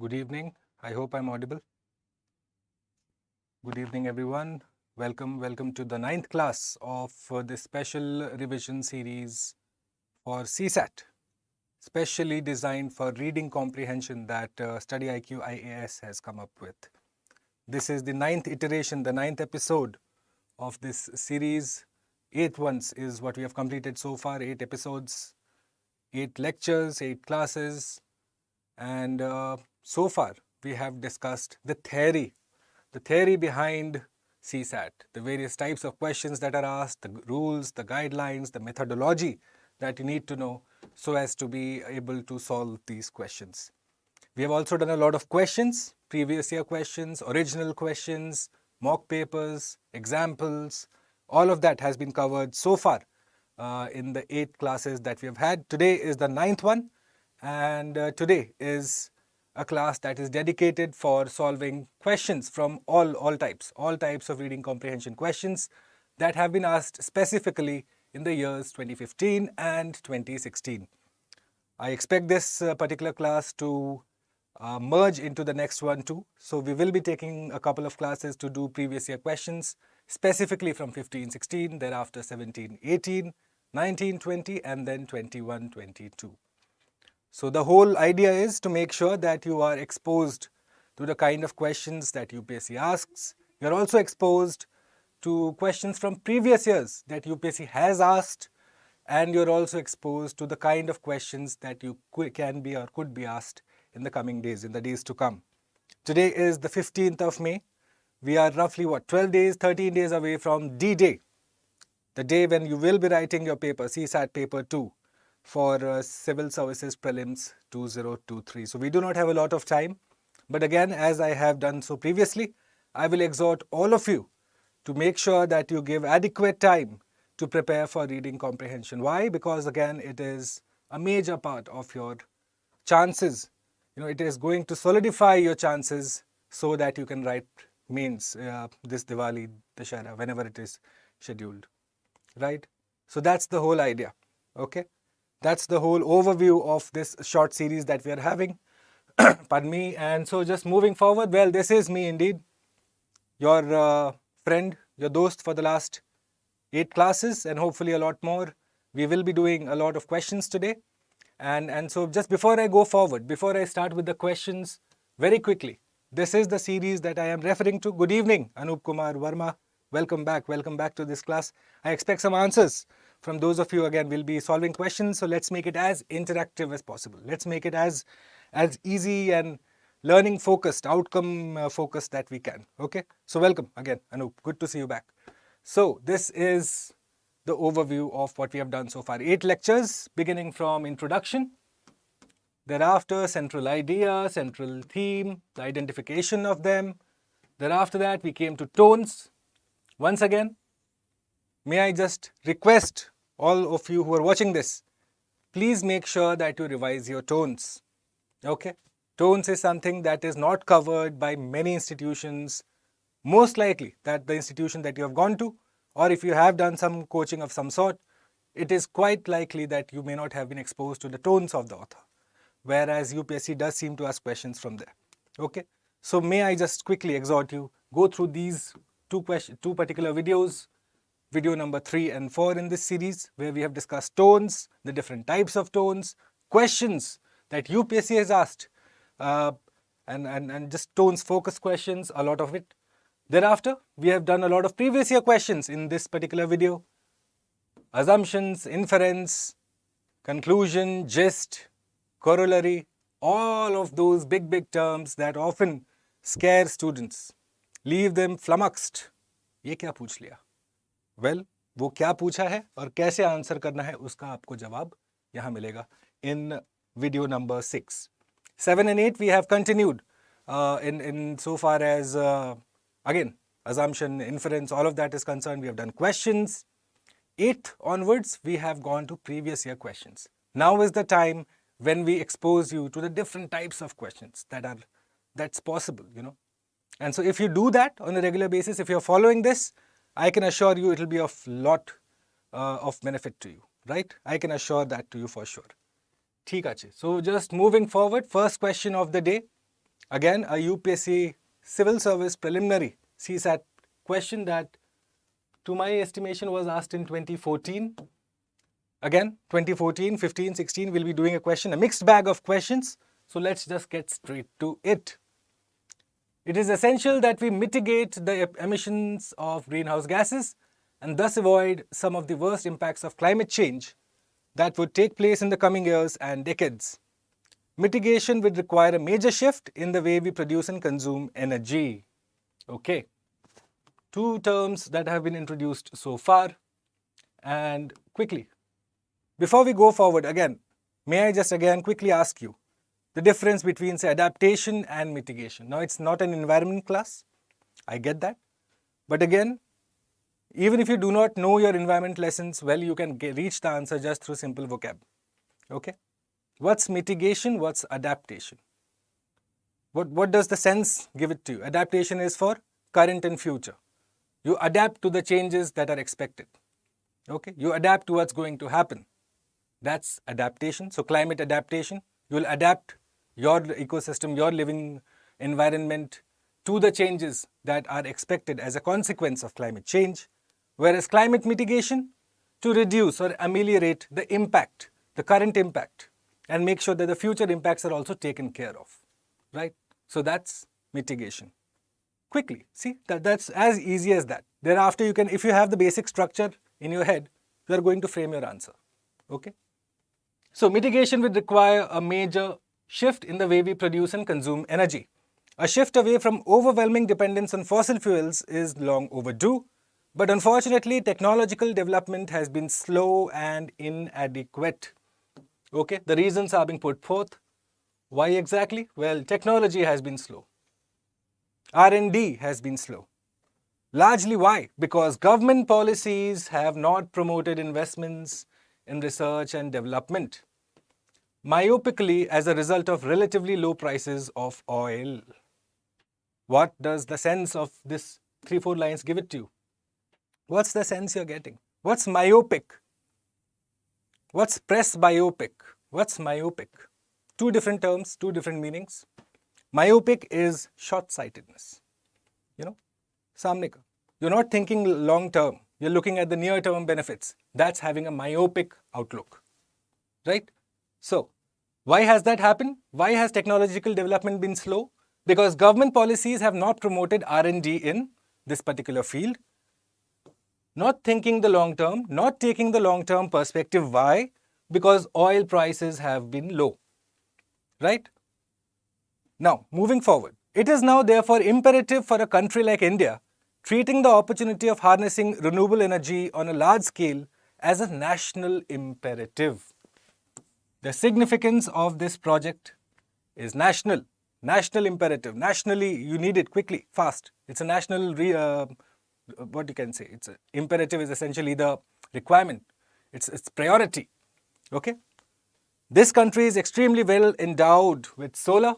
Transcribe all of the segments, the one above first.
Good evening. I hope I'm audible. Good evening, everyone. Welcome to the 9th class of this special revision series for CSAT, specially designed for reading comprehension that StudyIQ IAS has come up with. This is the 9th iteration, the 9th episode of this series. 8th ones is what we have completed so far, 8 episodes, 8 lectures, 8 classes, and so far we have discussed the theory behind CSAT, the various types of questions that are asked, the rules, the guidelines, the methodology that you need to know so as to be able to solve these questions. We have also done a lot of questions, previous year questions, original questions, mock papers, examples. All of that has been covered so far in the 8 classes that we have had. Today is the 9th one, and today is a class that is dedicated for solving questions from all types of reading comprehension questions that have been asked specifically in the years 2015 and 2016. I expect this particular class to merge into the next one too. So we will be taking a couple of classes to do previous year questions, specifically from 15-16, thereafter 17-18, 19-20, and then 21-22. So the whole idea is to make sure that you are exposed to the kind of questions that UPSC asks. You're also exposed to questions from previous years that UPSC has asked, and you're also exposed to the kind of questions that you can be or could be asked in the coming days, in the days to come. Today is the 15th of May. We are roughly 13 days away from D-Day, the day when you will be writing your paper, CSAT paper 2. For Civil Services Prelims 2023. So we do not have a lot of time. But again, as I have done so previously, I will exhort all of you to make sure that you give adequate time to prepare for reading comprehension. Why? Because again, it is a major part of your chances. It is going to solidify your chances so that you can write mains this Diwali, Dashera, whenever it is scheduled. Right? So that's the whole idea. Okay? That's the whole overview of this short series that we are having. Pardon me. And so just moving forward, well, this is me indeed, your friend, your dost for the last 8 classes and hopefully a lot more. We will be doing a lot of questions today. And so just before I go forward, before I start with the questions, very quickly, this is the series that I am referring to. Good evening, Anup Kumar Verma. Welcome back to this class. I expect some answers from those of you. Again, we'll be solving questions, so let's make it as interactive as possible. Let's make it as easy and learning focused, outcome focused that we can. Okay, so welcome again, Anup. Good to see you back. So this is the overview of what we have done so far. 8 lectures beginning from introduction. Thereafter, central idea, central theme, the identification of them. Thereafter that, we came to tones. Once again, may I just request all of you who are watching this, please make sure that you revise your tones. Okay? Tones is something that is not covered by many institutions. Most likely that the institution that you have gone to, or if you have done some coaching of some sort, it is quite likely that you may not have been exposed to the tones of the author. Whereas UPSC does seem to ask questions from there. Okay? So may I just quickly exhort you, go through these two particular videos, video number 3 and 4 in this series, where we have discussed tones, the different types of tones, questions that UPSC has asked, and just tones focused questions, a lot of it. Thereafter, we have done a lot of previous year questions in this particular video. Assumptions, inference, conclusion, gist, corollary, all of those big terms that often scare students, leave them flummoxed. ये क्या पूछ लिया? Well, वो क्या पूछा है और कैसे आंसर करना है उसका आपको जवाब यहाँ मिलेगा in video number 6. 7 and 8 we have continued in so far as again assumption, inference, all of that is concerned. We have done questions. 8th onwards we have gone to previous year questions. Now is the time when we expose you to the different types of questions that's possible, And so if you do that on a regular basis, if you're following this, I can assure you it will be of lot of benefit to you, right? I can assure that to you for sure. ठीक है. So just moving forward, first question of the day. Again, a UPSC civil service preliminary CSAT question that to my estimation was asked in 2014. Again, 2014, 15, 16, we'll be doing a question, a mixed bag of questions. So let's just get straight to it. It is essential that we mitigate the emissions of greenhouse gases and thus avoid some of the worst impacts of climate change that would take place in the coming years and decades. Mitigation would require a major shift in the way we produce and consume energy. Okay. Two terms that have been introduced so far. And quickly, before we go forward again, may I just again quickly ask you the difference between, say, adaptation and mitigation. Now, it's not an environment class. I get that. But again, even if you do not know your environment lessons, well, you can reach the answer just through simple vocab. Okay. What's mitigation? What's adaptation? What does the sense give it to you? Adaptation is for current and future. You adapt to the changes that are expected. Okay. You adapt to what's going to happen. That's adaptation. So climate adaptation. You'll adapt your ecosystem, your living environment to the changes that are expected as a consequence of climate change. Whereas climate mitigation, to reduce or ameliorate the impact, the current impact, and make sure that the future impacts are also taken care of, right? So that's mitigation. Quickly, see, that's as easy as that. Thereafter, you can, if you have the basic structure in your head, you are going to frame your answer, okay? So mitigation would require a major shift in the way we produce and consume energy. A shift away from overwhelming dependence on fossil fuels is long overdue, but unfortunately, technological development has been slow and inadequate. Okay, the reasons are being put forth. Why exactly? Well, technology has been slow. R&D has been slow. Largely why? Because government policies have not promoted investments in research and development, myopically as a result of relatively low prices of oil. What does the sense of this 3-4 lines give it to you? What's the sense you're getting? What's myopic? What's presbyopic? What's myopic? Two different terms, two different meanings. Myopic is short-sightedness. You know, samne ka. You're not thinking long-term. You're looking at the near-term benefits. That's having a myopic outlook, right? So, why has that happened? Why has technological development been slow? Because government policies have not promoted R&D in this particular field. Not thinking the long term, not taking the long-term perspective. Why? Because oil prices have been low, right? Now, moving forward, it is now therefore imperative for a country like India treating the opportunity of harnessing renewable energy on a large scale as a national imperative. The significance of this project is national imperative. Nationally, you need it quickly, fast. It's a national, what you can say, it's a imperative is essentially the requirement. It's priority, okay? This country is extremely well endowed with solar,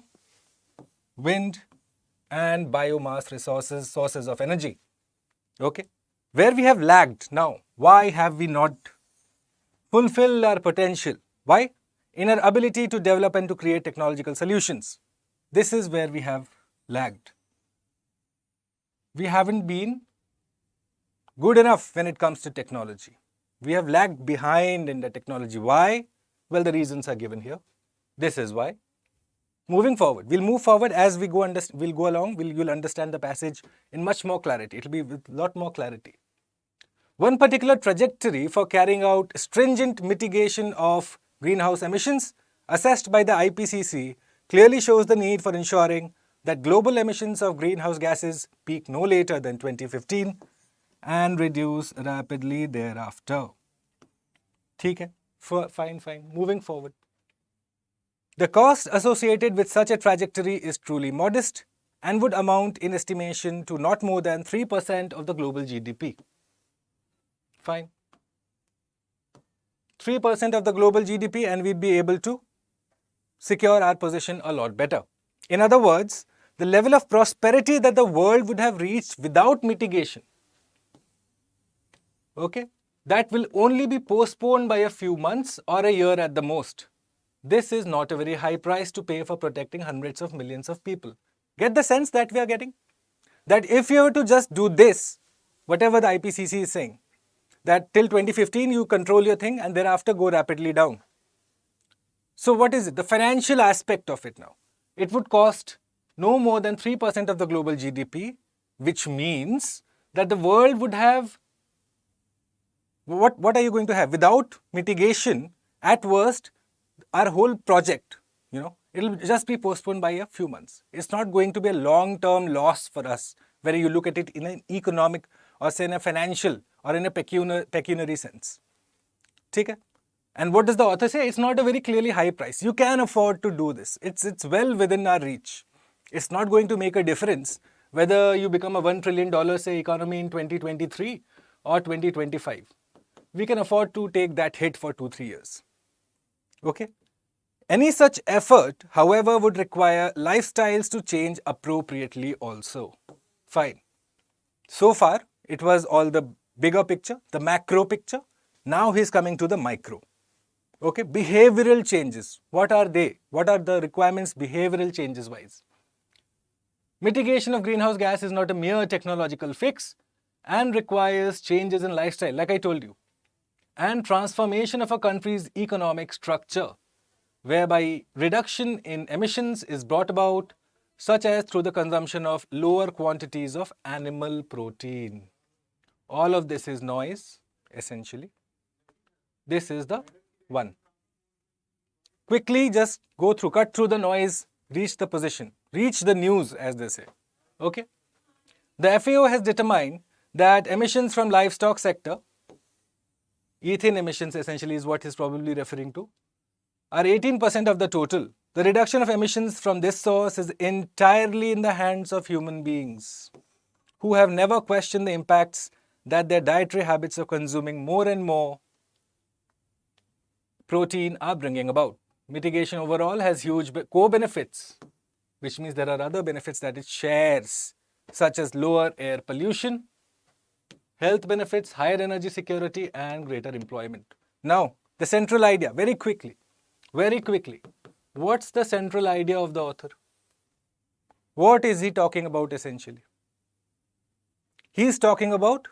wind, and biomass sources of energy, okay? Where we have lagged now, why have we not fulfilled our potential? Why? In our ability to develop and to create technological solutions. This is where we have lagged. We haven't been good enough when it comes to technology. We have lagged behind in the technology. Why? Well, the reasons are given here. This is why. Moving forward, we'll move forward as we go. We'll go along. You'll understand the passage in much more clarity. It'll be with a lot more clarity. One particular trajectory for carrying out stringent mitigation of greenhouse emissions assessed by the IPCC clearly shows the need for ensuring that global emissions of greenhouse gases peak no later than 2015 and reduce rapidly thereafter. ठीक है? Fine. Moving forward. The cost associated with such a trajectory is truly modest and would amount in estimation to not more than 3% of the global GDP. Fine. 3% of the global GDP and we'd be able to secure our position a lot better. In other words, the level of prosperity that the world would have reached without mitigation, okay, that will only be postponed by a few months or a year at the most. This is not a very high price to pay for protecting hundreds of millions of people. Get the sense that we are getting? That if you were to just do this, whatever the IPCC is saying, that till 2015 you control your thing and thereafter go rapidly down. So what is it? The financial aspect of it now. It would cost no more than 3% of the global GDP, which means that the world would have, what are you going to have? Without mitigation, at worst, our whole project, it'll just be postponed by a few months. It's not going to be a long-term loss for us, whether you look at it in an economic or say in a financial or in a pecuniary sense. Okay? And what does the author say? It's not a very clearly high price. You can afford to do this. It's well within our reach. It's not going to make a difference whether you become a $1 trillion say economy in 2023 or 2025. We can afford to take that hit for 2-3 years. Okay? Any such effort, however, would require lifestyles to change appropriately also. Fine. So far, it was all the bigger picture, the macro picture. Now he's coming to the micro. Okay, behavioral changes. What are they? What are the requirements behavioral changes wise? Mitigation of greenhouse gas is not a mere technological fix and requires changes in lifestyle, like I told you, and transformation of a country's economic structure, whereby reduction in emissions is brought about, such as through the consumption of lower quantities of animal protein. All of this is noise, essentially. This is the one. Quickly just go through, cut through the noise, reach the position, reach the news, as they say. Okay? The FAO has determined that emissions from livestock sector, ethane emissions essentially is what he's probably referring to, are 18% of the total. The reduction of emissions from this source is entirely in the hands of human beings who have never questioned the impacts that their dietary habits of consuming more and more protein are bringing about. Mitigation overall has huge co-benefits, which means there are other benefits that it shares, such as lower air pollution, health benefits, higher energy security, and greater employment. Now, the central idea, very quickly. What's the central idea of the author? What is he talking about essentially? He's talking about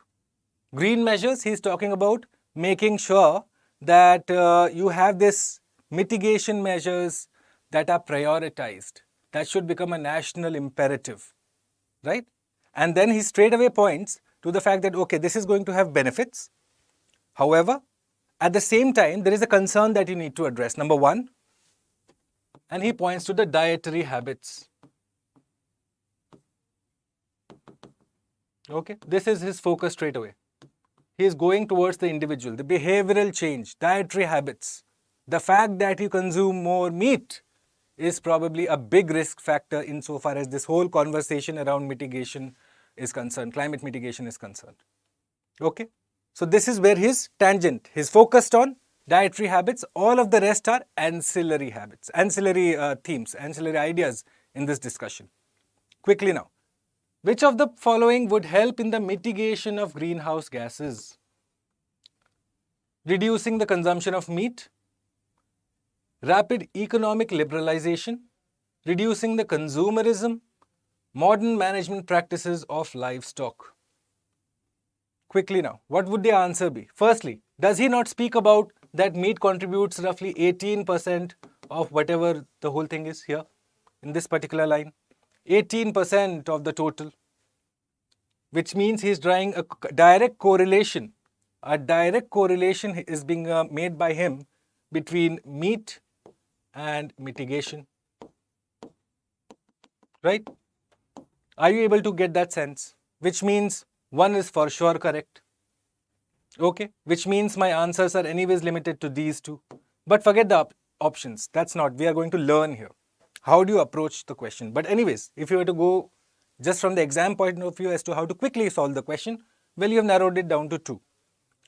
green measures. He's talking about making sure that you have this mitigation measures that are prioritized. That should become a national imperative, right? And then he straight away points to the fact that, okay, this is going to have benefits. However, at the same time, there is a concern that you need to address. Number one, and he points to the dietary habits. Okay, this is his focus straight away. He is going towards the individual, the behavioral change, dietary habits. The fact that you consume more meat is probably a big risk factor insofar as this whole conversation around mitigation is concerned, climate mitigation is concerned. Okay, so this is where his tangent, he's focused on dietary habits. All of the rest are ancillary habits, ancillary themes, ancillary ideas in this discussion. Quickly now, which of the following would help in the mitigation of greenhouse gases? Reducing the consumption of meat, rapid economic liberalization, reducing the consumerism, modern management practices of livestock. Quickly now, what would the answer be? Firstly, does he not speak about that meat contributes roughly 18% of whatever the whole thing is here in this particular line? 18% of the total, which means he's drawing a direct correlation. A direct correlation is being made by him between meat and mitigation. Right? Are you able to get that sense? Which means one is for sure correct. Okay, which means my answers are anyways limited to these two. But forget the options. That's not. We are going to learn here. How do you approach the question? But anyways, if you were to go just from the exam point of view as to how to quickly solve the question, well, you have narrowed it down to two.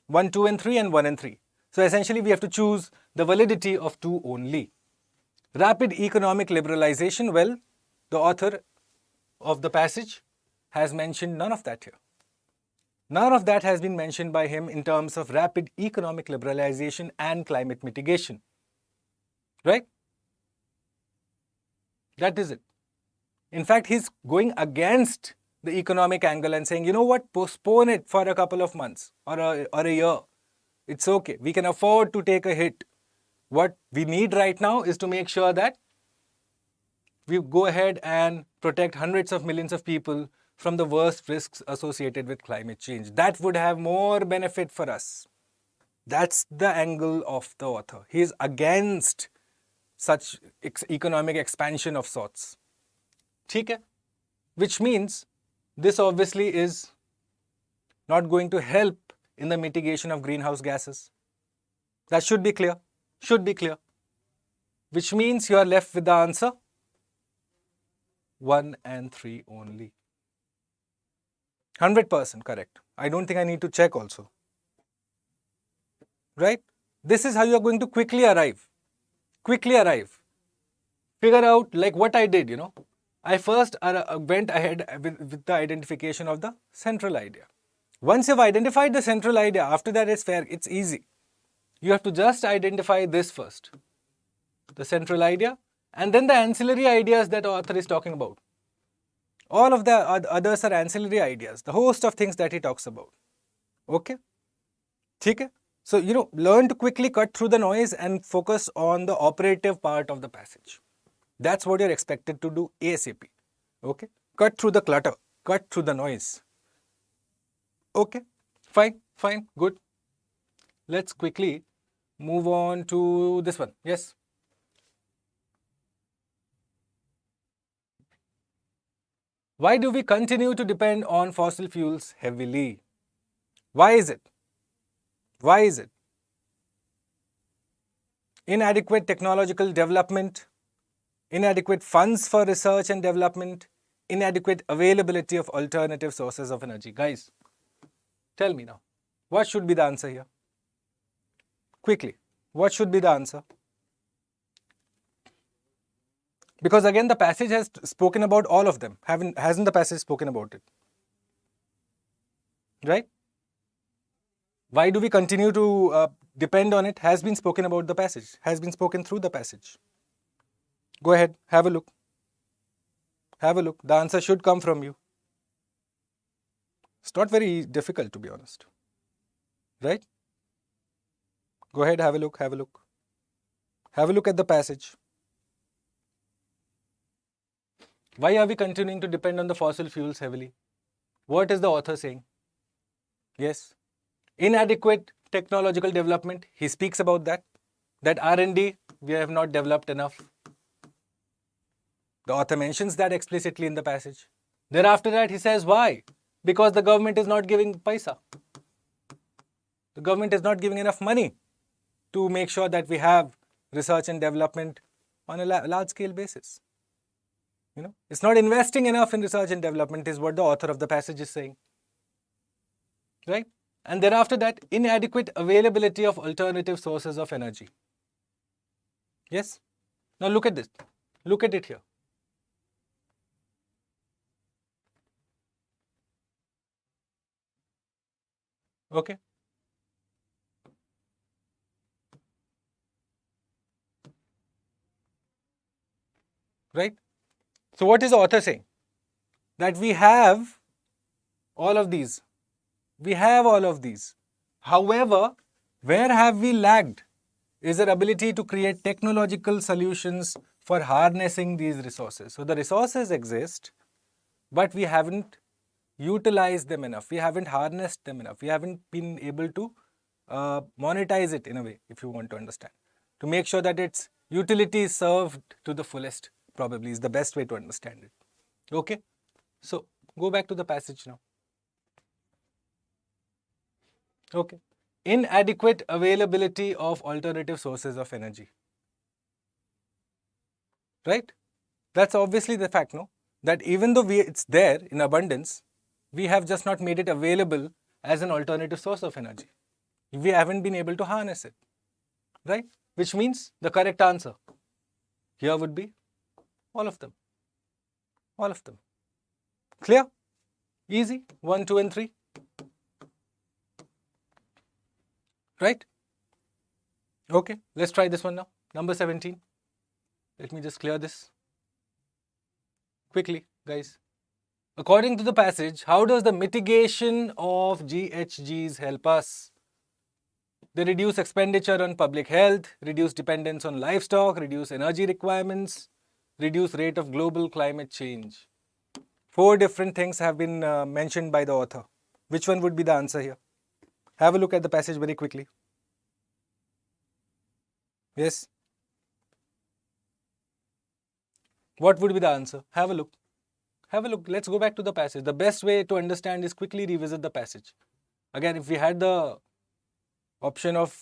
1, 2 and 3 and 1 and 3. So essentially we have to choose the validity of 2 only. Rapid economic liberalization, well, the author of the passage has mentioned none of that here. None of that has been mentioned by him in terms of rapid economic liberalization and climate mitigation. Right? That is it. In fact, he's going against the economic angle and saying, you know what, postpone it for a couple of months or a year. It's okay. We can afford to take a hit. What we need right now is to make sure that we go ahead and protect hundreds of millions of people from the worst risks associated with climate change. That would have more benefit for us. That's the angle of the author. He is against such economic expansion of sorts. Okay? Which means this obviously is not going to help in the mitigation of greenhouse gases. That should be clear. Should be clear. Which means you are left with the answer 1 and 3 only. 100% correct. I don't think I need to check also. Right? This is how you are going to quickly arrive. Quickly arrive. Figure out like what I did, I first went ahead with the identification of the central idea. Once you've identified the central idea, after that it's easy. You have to just identify this first. The central idea and then the ancillary ideas that the author is talking about. All of the others are ancillary ideas, the host of things that he talks about. Okay? Okay? So, learn to quickly cut through the noise and focus on the operative part of the passage. That's what you're expected to do ASAP. Okay? Cut through the clutter. Cut through the noise. Okay? Fine. Good. Let's quickly move on to this one. Yes? Why do we continue to depend on fossil fuels heavily? Why is it? Inadequate technological development, inadequate funds for research and development, inadequate availability of alternative sources of energy. Guys, tell me now, what should be the answer here? Quickly, what should be the answer? Because again, the passage has spoken about all of them. Hasn't the passage spoken about it? Right? Why do we continue to depend on it? Has been spoken about the passage. Has been spoken through the passage. Go ahead, have a look. Have a look. The answer should come from you. It's not very difficult, to be honest. Right? Go ahead, have a look. Have a look at the passage. Why are we continuing to depend on the fossil fuels heavily? What is the author saying? Yes. Inadequate technological development. He speaks about that. That R&D, we have not developed enough. The author mentions that explicitly in the passage. Thereafter that, he says, why? Because the government is not giving paisa. The government is not giving enough money to make sure that we have research and development on a large-scale basis. It's not investing enough in research and development is what the author of the passage is saying. Right? And thereafter that, inadequate availability of alternative sources of energy. Yes? Now look at this. Look at it here. Okay? Right? So what is the author saying? That we have all of these. However, where have we lagged is our ability to create technological solutions for harnessing these resources. So the resources exist, but we haven't utilized them enough. We haven't harnessed them enough. We haven't been able to monetize it in a way, if you want to understand. To make sure that its utility is served to the fullest, probably is the best way to understand it. Okay? So, go back to the passage now. Okay. Inadequate availability of alternative sources of energy. Right? That's obviously the fact, no? That even though it's there in abundance, we have just not made it available as an alternative source of energy. We haven't been able to harness it. Right? Which means the correct answer here would be all of them. All of them. Clear? Easy? 1, 2 and 3. Right? Okay, let's try this one now. Number 17. Let me just clear this. Quickly, guys. According to the passage, how does the mitigation of GHGs help us? They reduce expenditure on public health, reduce dependence on livestock, reduce energy requirements, reduce rate of global climate change. 4 different things have been mentioned by the author. Which one would be the answer here? Have a look at the passage very quickly. Yes? What would be the answer? Have a look. Have a look. Let's go back to the passage. The best way to understand is quickly revisit the passage. Again, if we had the option of,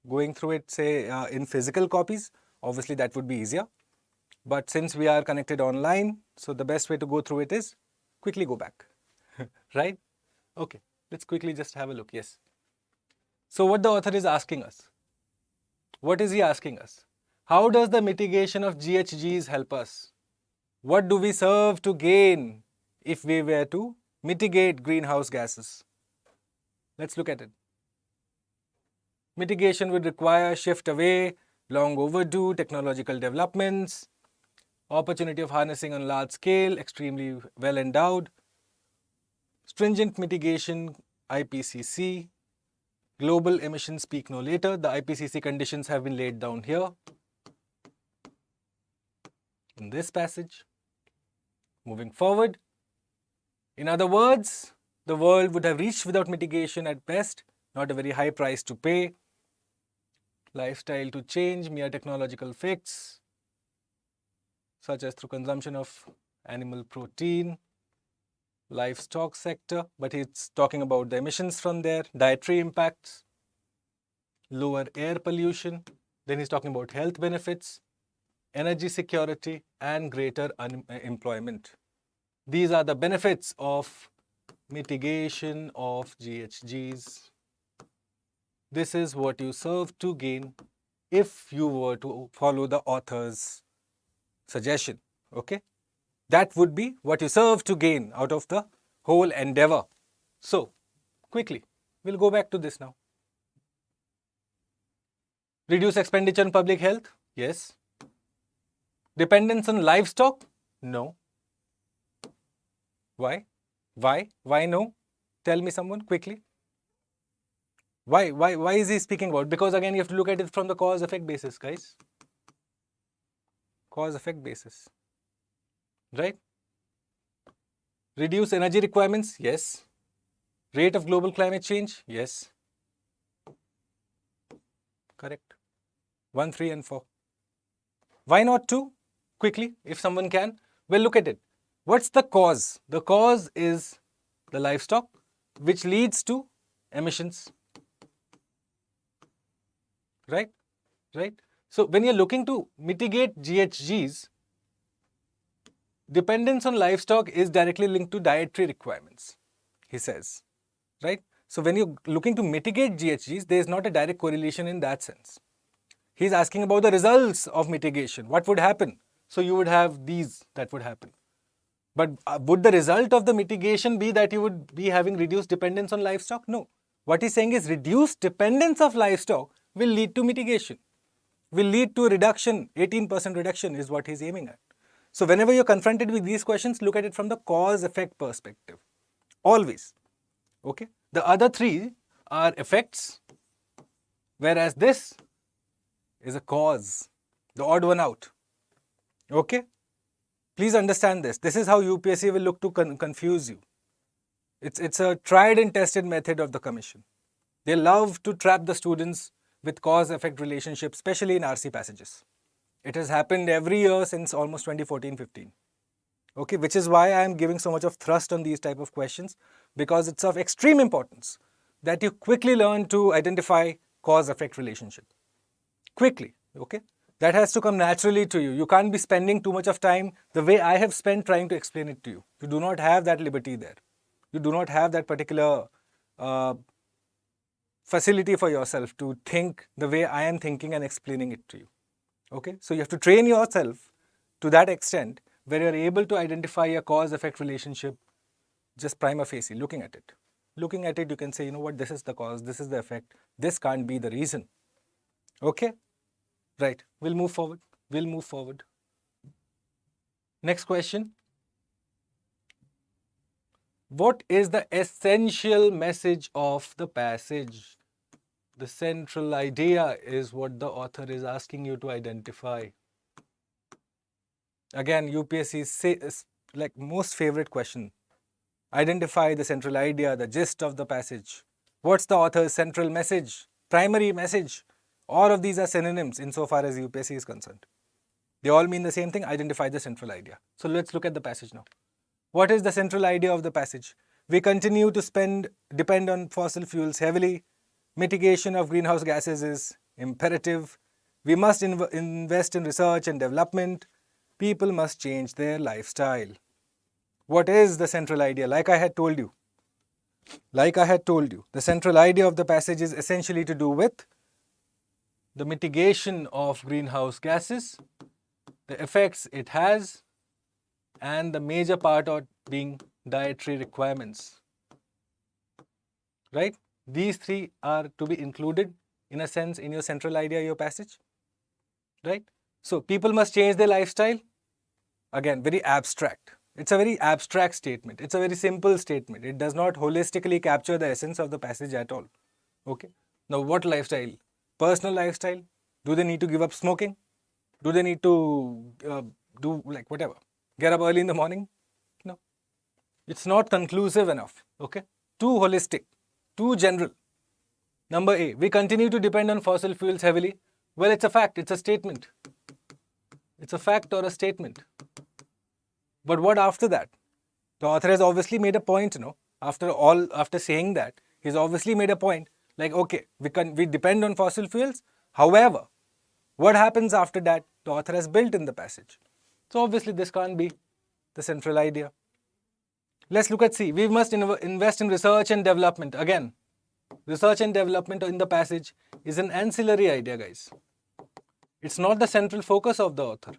going through it, say, in physical copies, obviously that would be easier. But since we are connected online, so the best way to go through it is quickly go back. Right? Okay. Let's quickly just have a look. Yes. So what the author is asking us? What is he asking us? How does the mitigation of GHGs help us? What do we serve to gain if we were to mitigate greenhouse gases? Let's look at it. Mitigation would require shift away, long overdue technological developments, opportunity of harnessing on large scale, extremely well endowed, stringent mitigation, IPCC, global emissions peak no later. The IPCC conditions have been laid down here in this passage. Moving forward, in other words, the world would have reached without mitigation at best, not a very high price to pay. Lifestyle to change, mere technological fix, such as through consumption of animal protein, livestock sector, but it's talking about the emissions from there, dietary impacts, lower air pollution, then he's talking about health benefits, energy security, and greater employment. These are the benefits of mitigation of GHGs. This is what you serve to gain if you were to follow the author's suggestion. Okay? That would be what you serve to gain out of the whole endeavor. So, quickly, we'll go back to this now. Reduce expenditure on public health? Yes. Dependence on livestock? No. Why? Why no? Tell me someone quickly. Why is he speaking about? Because again, you have to look at it from the cause-effect basis, guys. Cause-effect basis. Right? Reduce energy requirements? Yes. Rate of global climate change? Yes. Correct. 1, 3 and 4. Why not 2? Quickly, if someone can. Well, look at it. What's the cause? The cause is the livestock, which leads to emissions. Right? Right? So, when you're looking to mitigate GHGs, dependence on livestock is directly linked to dietary requirements, he says. Right? So, when you're looking to mitigate GHGs, there is not a direct correlation in that sense. He's asking about the results of mitigation. What would happen? So, you would have these that would happen. But would the result of the mitigation be that you would be having reduced dependence on livestock? No. What he's saying is reduced dependence of livestock will lead to mitigation, will lead to a reduction, 18% reduction is what he's aiming at. So whenever you're confronted with these questions, look at it from the cause-effect perspective. Always. Okay? The other 3 are effects, whereas this is a cause, the odd one out. Okay? Please understand this. This is how UPSC will look to confuse you. It's a tried and tested method of the commission. They love to trap the students with cause-effect relationship, especially in RC passages. It has happened every year since almost 2014-15. Okay, which is why I am giving so much of thrust on these type of questions, because it's of extreme importance that you quickly learn to identify cause-effect relationship. Quickly, okay? That has to come naturally to you. You can't be spending too much of time the way I have spent trying to explain it to you. You do not have that liberty there. You do not have that particular facility for yourself to think the way I am thinking and explaining it to you. Okay, so you have to train yourself to that extent where you're able to identify a cause-effect relationship just prima facie, looking at it. Looking at it, you can say, you know what, this is the cause, this is the effect, this can't be the reason. Okay, right, we'll move forward. Next question, What is the essential message of the passage? The central idea is what the author is asking you to identify. Again, UPSC is like most favorite question. Identify the central idea, the gist of the passage. What's the author's central message? Primary message. All of these are synonyms insofar as UPSC is concerned. They all mean the same thing, identify the central idea. So let's look at the passage now. What is the central idea of the passage? We continue to depend on fossil fuels heavily. Mitigation of greenhouse gases is imperative. We must invest in research and development. People must change their lifestyle. What is the central idea? Like I had told you, the central idea of the passage is essentially to do with the mitigation of greenhouse gases, the effects it has, and the major part of being dietary requirements. Right? These three are to be included in a sense in your central idea, your passage. Right? So people must change their lifestyle. Again, very abstract. It's a very abstract statement. It's a very simple statement. It does not holistically capture the essence of the passage at all. Okay. Now, what lifestyle? Personal lifestyle? Do they need to give up smoking? Do they need to do like whatever? Get up early in the morning? No. It's not conclusive enough. Okay. Too holistic. Too general. Number A. We continue to depend on fossil fuels heavily. Well, it's a fact. It's a statement. It's a fact or a statement. But what after that? The author has obviously made a point, after saying that, he's obviously made a point, like, okay, we depend on fossil fuels. However, what happens after that, the author has built in the passage. So obviously this can't be the central idea. Let's look at C. We must invest in research and development. Again, research and development in the passage is an ancillary idea, guys. It's not the central focus of the author.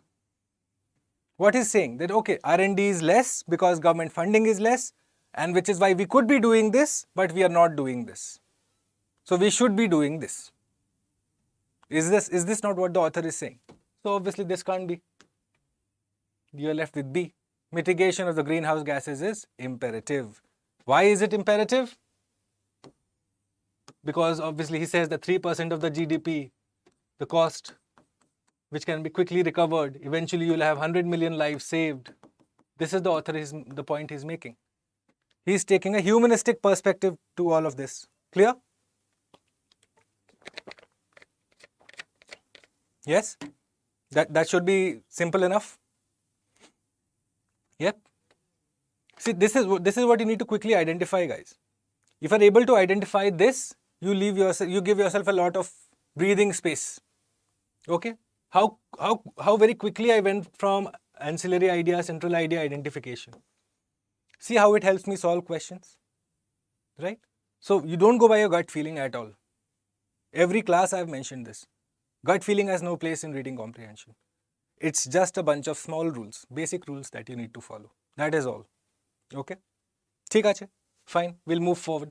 What he's saying that, okay, R&D is less because government funding is less, and which is why we could be doing this, but we are not doing this. So we should be doing this. Is this not what the author is saying? So obviously this can't be. You are left with B. Mitigation of the greenhouse gases is imperative. Why is it imperative? Because obviously he says that 3% of the GDP, the cost, which can be quickly recovered, eventually you'll have 100 million lives saved. This is the point he's making. He's taking a humanistic perspective to all of this. Clear? Yes? That should be simple enough. Yep. See, this is what you need to quickly identify, guys. If you're able to identify this, you give yourself a lot of breathing space. Okay? How very quickly I went from ancillary idea, central idea identification. See how it helps me solve questions, right? So you don't go by your gut feeling at all. Every class I've mentioned this. Gut feeling has no place in reading comprehension. It's just a bunch of small rules, basic rules that you need to follow. That is all. Okay? ठीक है, fine. We'll move forward.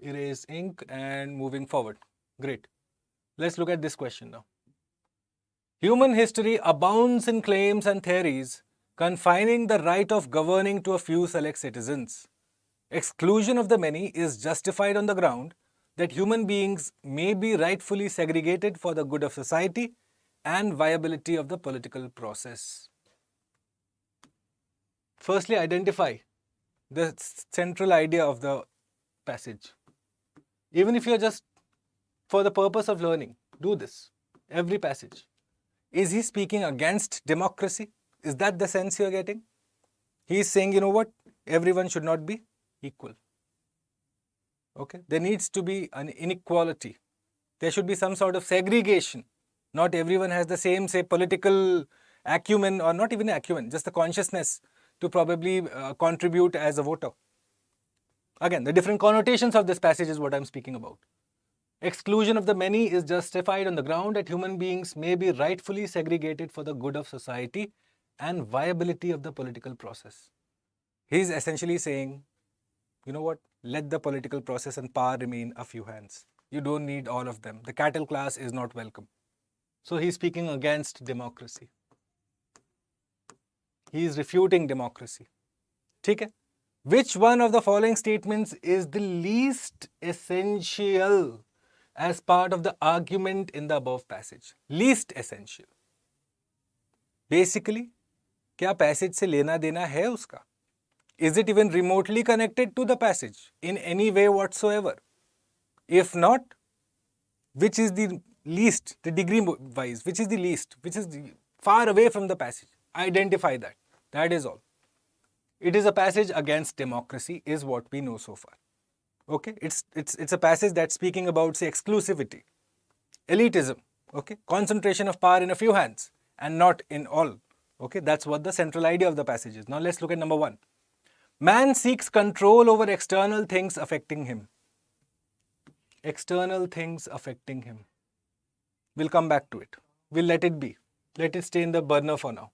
Erase ink and moving forward. Great. Let's look at this question now. Human history abounds in claims and theories confining the right of governing to a few select citizens. Exclusion of the many is justified on the ground that human beings may be rightfully segregated for the good of society and viability of the political process. Firstly, identify the central idea of the passage. Even if you're just for the purpose of learning, do this. Every passage. Is he speaking against democracy? Is that the sense you're getting? He's saying, you know what? Everyone should not be equal. Okay? There needs to be an inequality. There should be some sort of segregation. Not everyone has the same, say, political acumen, or not even acumen, just the consciousness to probably contribute as a voter. Again, the different connotations of this passage is what I'm speaking about. Exclusion of the many is justified on the ground that human beings may be rightfully segregated for the good of society and viability of the political process. He's essentially saying, you know what, let the political process and power remain a few hands. You don't need all of them. The cattle class is not welcome. So he's speaking against democracy. He is refuting democracy. ठीक है? Which one of the following statements is the least essential as part of the argument in the above passage? Least essential. Basically, क्या passage से लेना देना है उसका? Is it even remotely connected to the passage in any way whatsoever? If not, which is the least, the degree wise, which is the least, which is far away from the passage? Identify that. That is all. It is a passage against democracy, is what we know so far. Okay, it's a passage that's speaking about, say, exclusivity, elitism, okay, concentration of power in a few hands and not in all. Okay, that's what the central idea of the passage is. Now let's look at number 1. Man seeks control over external things affecting him. External things affecting him. We'll come back to it. We'll let it be. Let it stay in the burner for now.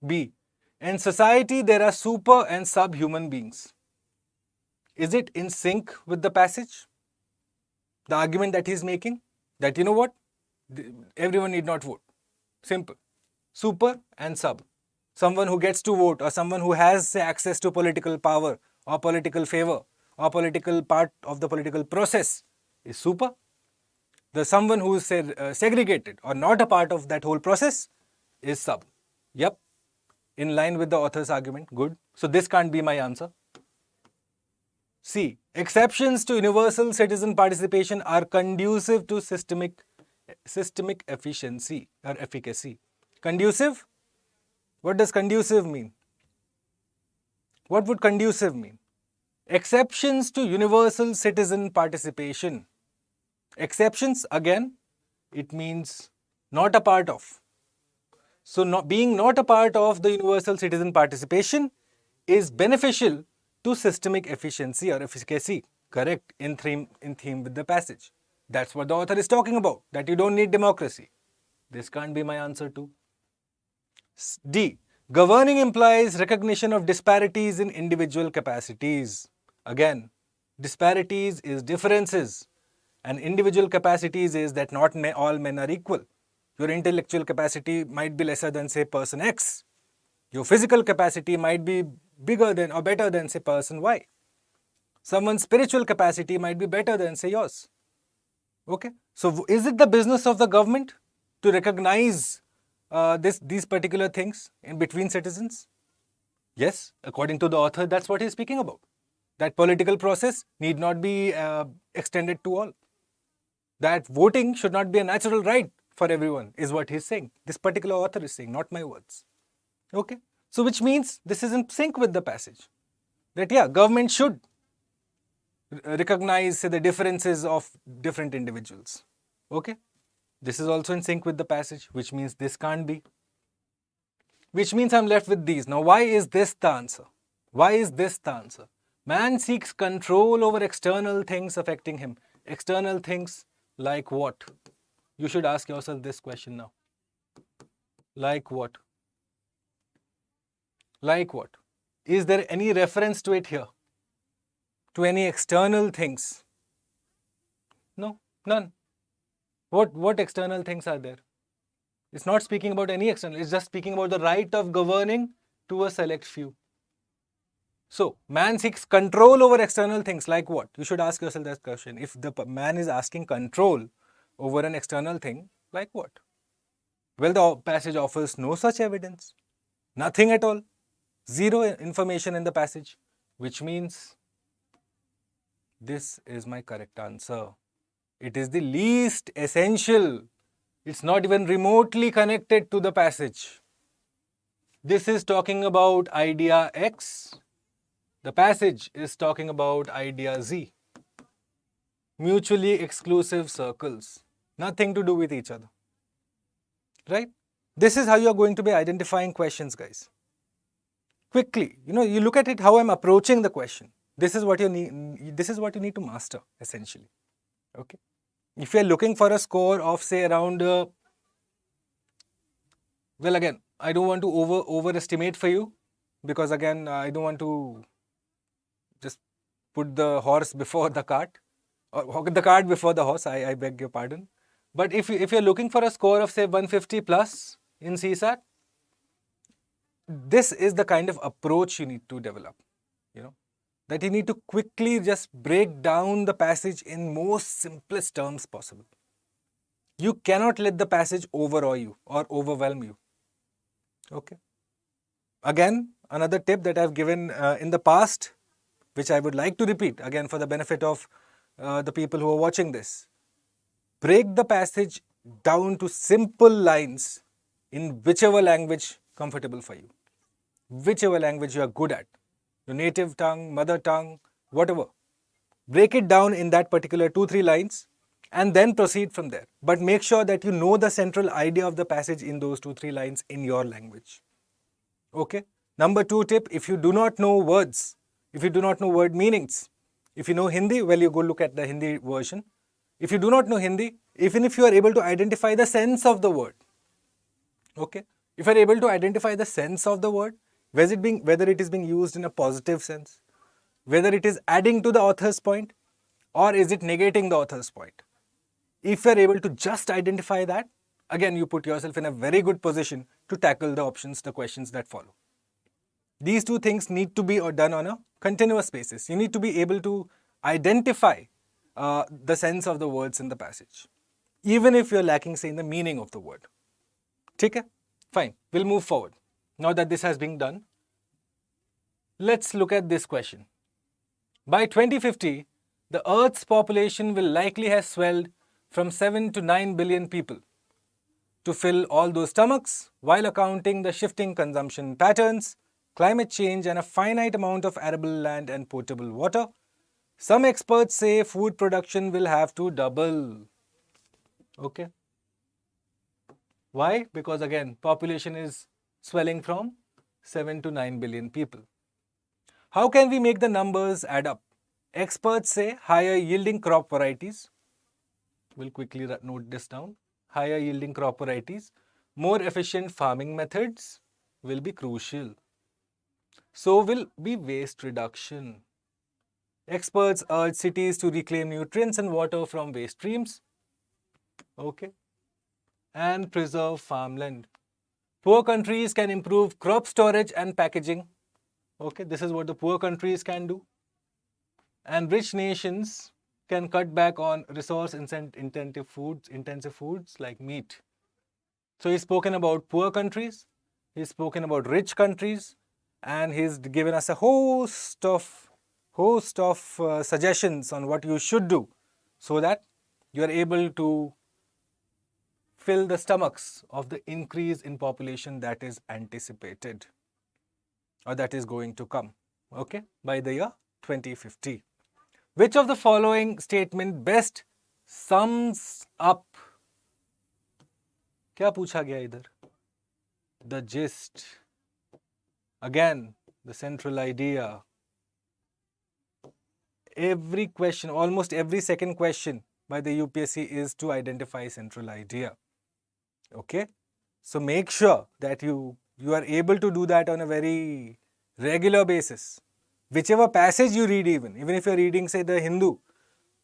B. In society, there are super and subhuman beings. Is it in sync with the passage? The argument that he's making? That, you know what? Everyone need not vote. Simple. Super and sub. Someone who gets to vote or someone who has, say, access to political power or political favor or political part of the political process is super. The someone who is, say, segregated or not a part of that whole process is sub. Yep. In line with the author's argument. Good. So this can't be my answer. C. Exceptions to universal citizen participation are conducive to systemic efficiency or efficacy. Conducive? What does conducive mean? What would conducive mean? Exceptions to universal citizen participation. Exceptions, again, it means not a part of. So being not a part of the universal citizen participation is beneficial to systemic efficiency or efficacy. Correct, in theme with the passage. That's what the author is talking about, that you don't need democracy. This can't be my answer too. D. Governing implies recognition of disparities in individual capacities. Again, disparities is differences and individual capacities is that not all men are equal. Your intellectual capacity might be lesser than, say, person X. Your physical capacity might be bigger than or better than, say, person Y. Someone's spiritual capacity might be better than, say, yours. Okay? So is it the business of the government to recognize these particular things in between citizens? Yes, according to the author, that's what he's speaking about. That political process need not be extended to all. That voting should not be a natural right for everyone, is what he's saying. This particular author is saying, not my words. Okay? So which means this is in sync with the passage. That, yeah, government should recognize, say, the differences of different individuals. Okay? This is also in sync with the passage, which means this can't be. Which means I'm left with these. Now, why is this the answer? Why is this the answer? Man seeks control over external things affecting him. External things like what? You should ask yourself this question now. Like what? Like what? Is there any reference to it here? To any external things? No, none. What external things are there? It's not speaking about any external. It's just speaking about the right of governing to a select few. So, man seeks control over external things like what? You should ask yourself that question. If the man is asking control over an external thing, like what? Well, the passage offers no such evidence. Nothing at all. Zero information in the passage. Which means this is my correct answer. It is the least essential. It's not even remotely connected to the passage. This is talking about idea X. The passage is talking about idea Z. Mutually exclusive circles. Nothing to do with each other. Right? This is how you are going to be identifying questions, guys. Quickly, you look at it how I'm approaching the question. This is what you need. This is what you need to master, essentially. Okay. If you're looking for a score of, say, around, well, again, I don't want to overestimate for you, because again, I don't want to just put the horse before the cart, or the cart before the horse. I beg your pardon. But if you're looking for a score of, say, 150 plus in CSAT, this is the kind of approach you need to develop. that you need to quickly just break down the passage in most simplest terms possible. You cannot let the passage overawe you or overwhelm you. Okay. Again, another tip that I've given in the past, which I would like to repeat again for the benefit of the people who are watching this. Break the passage down to simple lines in whichever language comfortable for you. Whichever language you are good at. Your native tongue, mother tongue, whatever. Break it down in that particular 2-3 lines and then proceed from there. But make sure that you know the central idea of the passage in those 2-3 lines in your language. Okay. Number 2 tip, if you do not know words, if you do not know word meanings, if you know Hindi, well, you go look at the Hindi version. If you do not know Hindi, even if you are able to identify the sense of the word, okay, if you are able to identify the sense of the word, whether it is being used in a positive sense, whether it is adding to the author's point, or is it negating the author's point. If you are able to just identify that, again, you put yourself in a very good position to tackle the options, the questions that follow. These 2 things need to be done on a continuous basis. You need to be able to identify the sense of the words in the passage, even if you're lacking, say, in the meaning of the word. Okay? Fine. We'll move forward. Now that this has been done, let's look at this question. By 2050, the Earth's population will likely have swelled from 7 to 9 billion people. To fill all those stomachs, while accounting the shifting consumption patterns, climate change and a finite amount of arable land and potable water, some experts say food production will have to double. Okay. Why? Because again, population is swelling from 7 to 9 billion people. How can we make the numbers add up? Experts say higher yielding crop varieties. We'll quickly note this down. Higher yielding crop varieties, more efficient farming methods will be crucial. So will be waste reduction. Experts urge cities to reclaim nutrients and water from waste streams. Okay. And preserve farmland. Poor countries can improve crop storage and packaging. Okay, this is what the poor countries can do. And rich nations can cut back on resource-intensive foods like meat. So he's spoken about poor countries, he's spoken about rich countries, and he's given us a host of suggestions on what you should do so that you are able to fill the stomachs of the increase in population that is anticipated or that is going to come, okay, by the year 2050. Which of the following statement best sums up? क्या पूछा गया इधर? The gist. Again, the central idea. Every question, almost every second question by the UPSC is to identify central idea. Okay? So make sure that you are able to do that on a very regular basis. Whichever passage you read, even if you're reading, say, the Hindu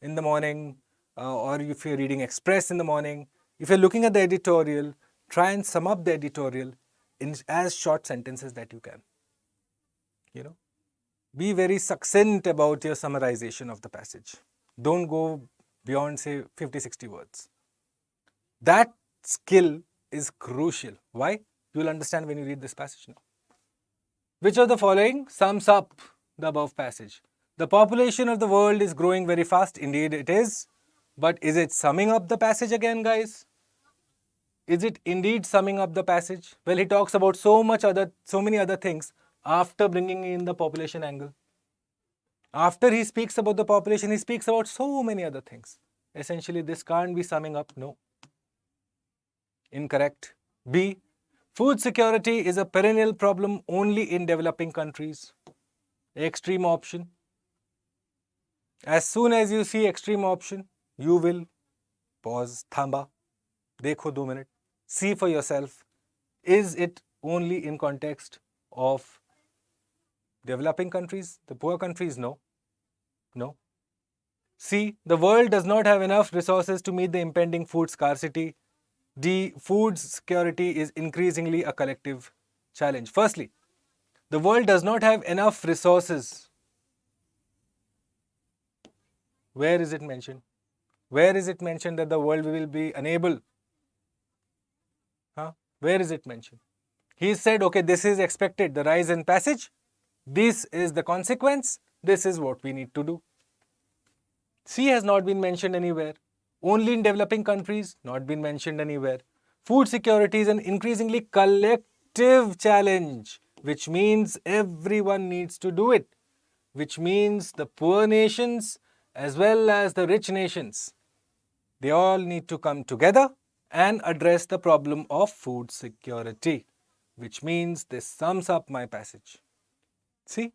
in the morning, or if you're reading Express in the morning, if you're looking at the editorial, try and sum up the editorial in as short sentences that you can. You know, be very succinct about your summarization of the passage. Don't go beyond, say, 50-60 words. That skill is crucial. Why? You'll understand when you read this passage now. Which of the following sums up the above passage? The population of the world is growing very fast. Indeed it is. But is it summing up the passage again, guys? Is it indeed summing up the passage? Well, he talks about so many other things after bringing in the population angle. After he speaks about the population, he speaks about so many other things. Essentially, this can't be summing up. No. Incorrect. B. Food security is a perennial problem only in developing countries. Extreme option. As soon as you see extreme option, you will pause, thamba, dekho 2 minutes, see for yourself. Is it only in context of developing countries? The poor countries? No. No. C. The world does not have enough resources to meet the impending food scarcity. D. Food security is increasingly a collective challenge. Firstly, the world does not have enough resources Where is it mentioned? Where is it mentioned that the world will be unable? Where is it mentioned? He said, okay, this is expected, the rise in passage. This is the consequence. This is what we need to do. C has not been mentioned anywhere. Only in developing countries, not been mentioned anywhere. Food security is an increasingly collective challenge, which means everyone needs to do it, which means the poor nations as well as the rich nations. They all need to come together and address the problem of food security, which means this sums up my passage. See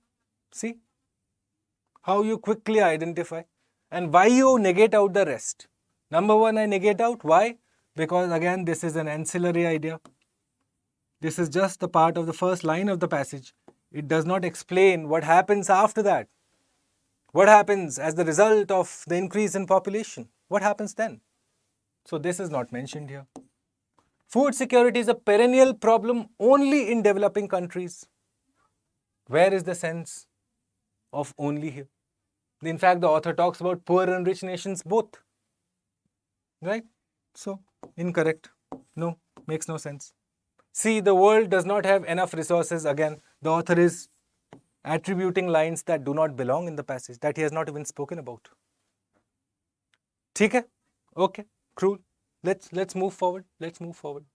how you quickly identify and why you negate out the rest. Number one, I negate out. Why? Because again, this is an ancillary idea. This is just the part of the first line of the passage. It does not explain what happens after that. What happens as the result of the increase in population? What happens then? So this is not mentioned here. Food security is a perennial problem only in developing countries. Where is the sense of only here? In fact, the author talks about poor and rich nations both. Right? So, incorrect. No, makes no sense. See, the world does not have enough resources. Again, the author is attributing lines that do not belong in the passage, that he has not even spoken about. ठीक है? Okay, cool. Let's move forward. Let's move forward.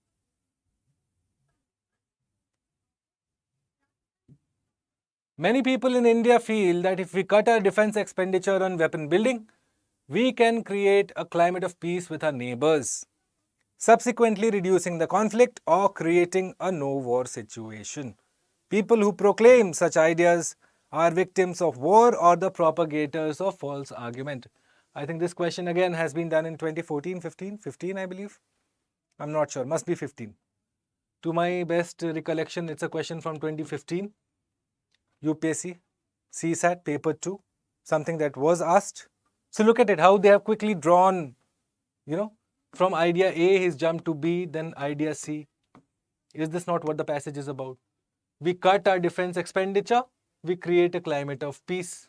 Many people in India feel that if we cut our defense expenditure on weapon building, we can create a climate of peace with our neighbors, subsequently reducing the conflict or creating a no-war situation. People who proclaim such ideas are victims of war or the propagators of false argument. I think this question again has been done in 2014, 15 I believe. I'm not sure, must be 15. To my best recollection, it's a question from 2015. UPSC, CSAT, paper 2, something that was asked. So look at it, how they have quickly drawn, from idea A, he's jumped to B, then idea C. Is this not what the passage is about? We cut our defense expenditure, we create a climate of peace.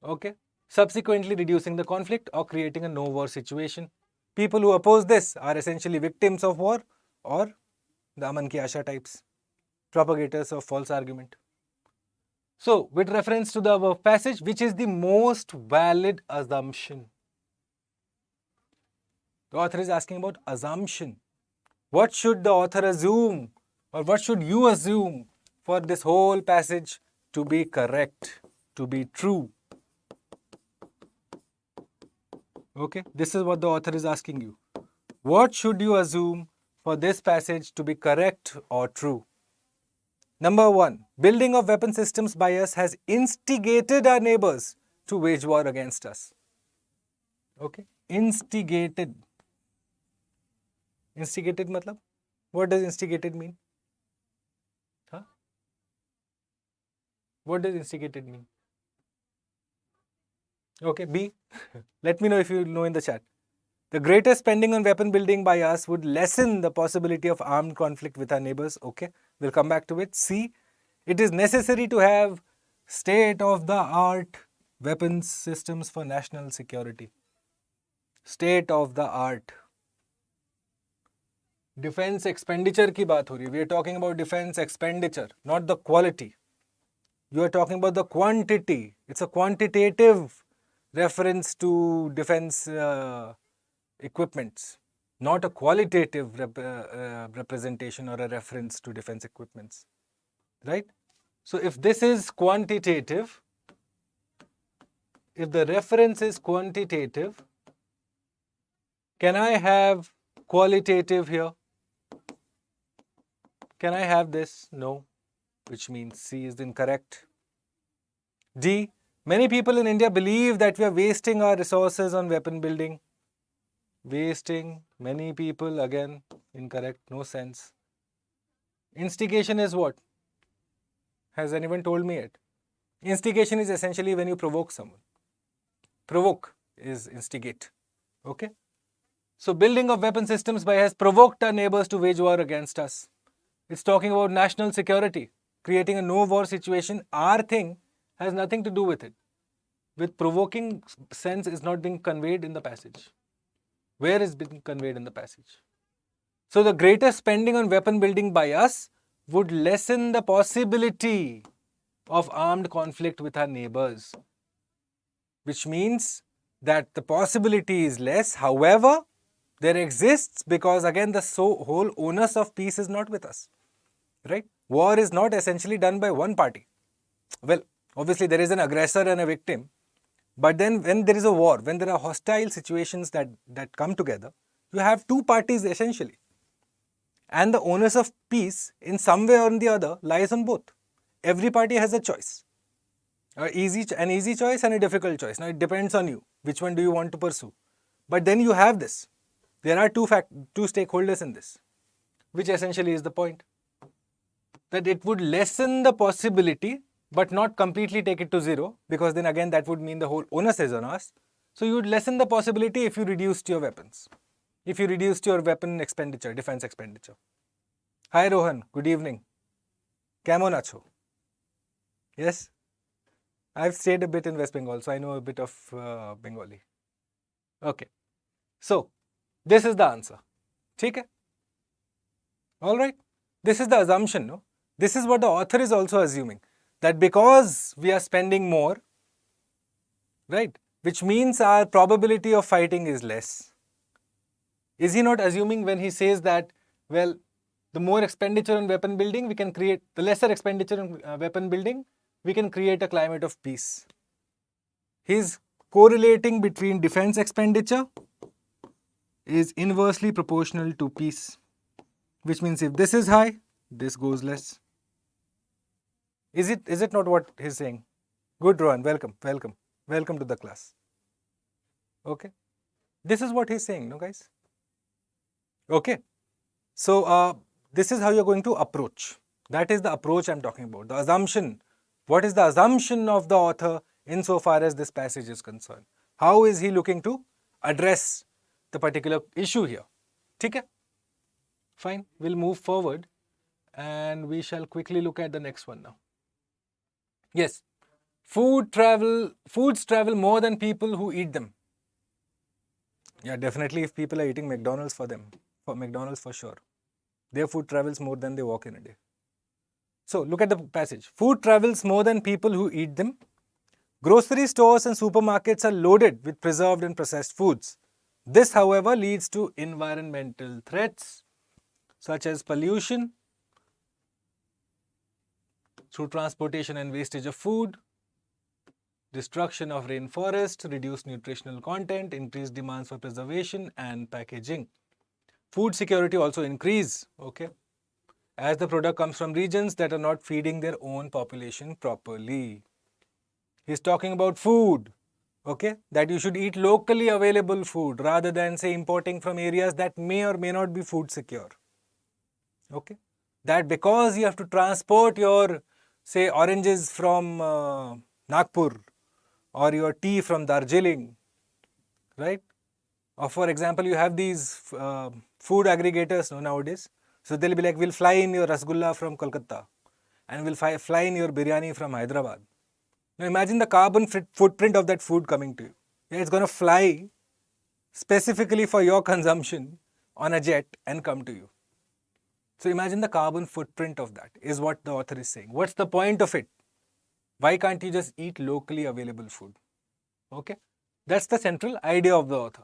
Okay? Subsequently reducing the conflict or creating a no-war situation. People who oppose this are essentially victims of war or the Aman Ki Asha types, propagators of false argument. So, with reference to the above passage, which is the most valid assumption? The author is asking about assumption. What should the author assume, or what should you assume for this whole passage to be correct, to be true? Okay, this is what the author is asking you. What should you assume for this passage to be correct or true? Number one, building of weapon systems by us has instigated our neighbors to wage war against us. Okay, instigated. Instigated matlab? What does instigated mean? What does instigated mean? Okay, B. Let me know if you know in the chat. The greater spending on weapon building by us would lessen the possibility of armed conflict with our neighbors. Okay, we'll come back to it. C. It is necessary to have state-of-the-art weapons systems for national security. State-of-the-art. Defense expenditure की बात हो रही है. We are talking about defense expenditure, not the quality. You are talking about the quantity. It's a quantitative reference to defense equipments, not a qualitative representation or a reference to defense equipments, right? So if this is quantitative, if the reference is quantitative, can I have qualitative here? Can I have this? No, which means C is incorrect. D, many people in India believe that we are wasting our resources on weapon building. Wasting, many people, again, incorrect, no sense. Instigation is what? Has anyone told me yet? Instigation is essentially when you provoke someone. Provoke is instigate. Okay? So building of weapon systems by has provoked our neighbors to wage war against us. It's talking about national security, creating a no-war situation. Our thing has nothing to do with it. with provoking sense is not being conveyed in the passage? Where is being conveyed in the passage? So the greater spending on weapon building by us would lessen the possibility of armed conflict with our neighbors, which means that the possibility is less. However, there exists, because again the whole onus of peace is not with us, right? War is not essentially done by one party. Well, obviously there is an aggressor and a victim, but then when there is a war, when there are hostile situations that come together, you have two parties essentially. And the onus of peace in some way or the other lies on both. Every party has a choice. An easy choice and a difficult choice. Now it depends on you. Which one do you want to pursue? But then you have this. There are two stakeholders in this, which essentially is the point. That it would lessen the possibility, but not completely take it to zero, because then again that would mean the whole onus is on us. So you would lessen the possibility if you reduced your weapons. If you reduced your weapon expenditure, defense expenditure. Hi Rohan, good evening. Kemon acho? Yes? I've stayed a bit in West Bengal, so I know a bit of Bengali. Okay. So, this is the answer. Okay? Alright? This is the assumption, no? This is what the author is also assuming. That because we are spending more, right? Which means our probability of fighting is less. Is he not assuming when he says that, well, the more expenditure on weapon building, we can create, the lesser expenditure on weapon building, we can create a climate of peace. He's correlating between defense expenditure is inversely proportional to peace, which means if this is high, this goes less. Is it not what he's saying? Good, Rohan, welcome to the class. Okay, this is what he's saying, no guys? Okay, so this is how you're going to approach. That is the approach I'm talking about. The assumption. What is the assumption of the author insofar as this passage is concerned? How is he looking to address the particular issue here? Okay? Fine. We'll move forward and we shall quickly look at the next one now. Yes. Foods travel more than people who eat them. Yeah, definitely if people are eating McDonald's for McDonald's for sure. Their food travels more than they walk in a day. So, look at the passage. Food travels more than people who eat them. Grocery stores and supermarkets are loaded with preserved and processed foods. This, however, leads to environmental threats such as pollution through transportation and wastage of food, destruction of rainforest, reduced nutritional content, increased demands for preservation and packaging. Food security also increase, okay, as the product comes from regions that are not feeding their own population properly. He's talking about food, okay, that you should eat locally available food rather than say importing from areas that may or may not be food secure. Okay, that because you have to transport your say oranges from Nagpur or your tea from Darjeeling, right? Or for example, you have these food aggregators nowadays. So they'll be like, we'll fly in your Rasgulla from Kolkata and we'll fly in your biryani from Hyderabad. Now imagine the carbon footprint of that food coming to you. Yeah, it's going to fly specifically for your consumption on a jet and come to you. So imagine the carbon footprint of that is what the author is saying. What's the point of it? Why can't you just eat locally available food? Okay, that's the central idea of the author.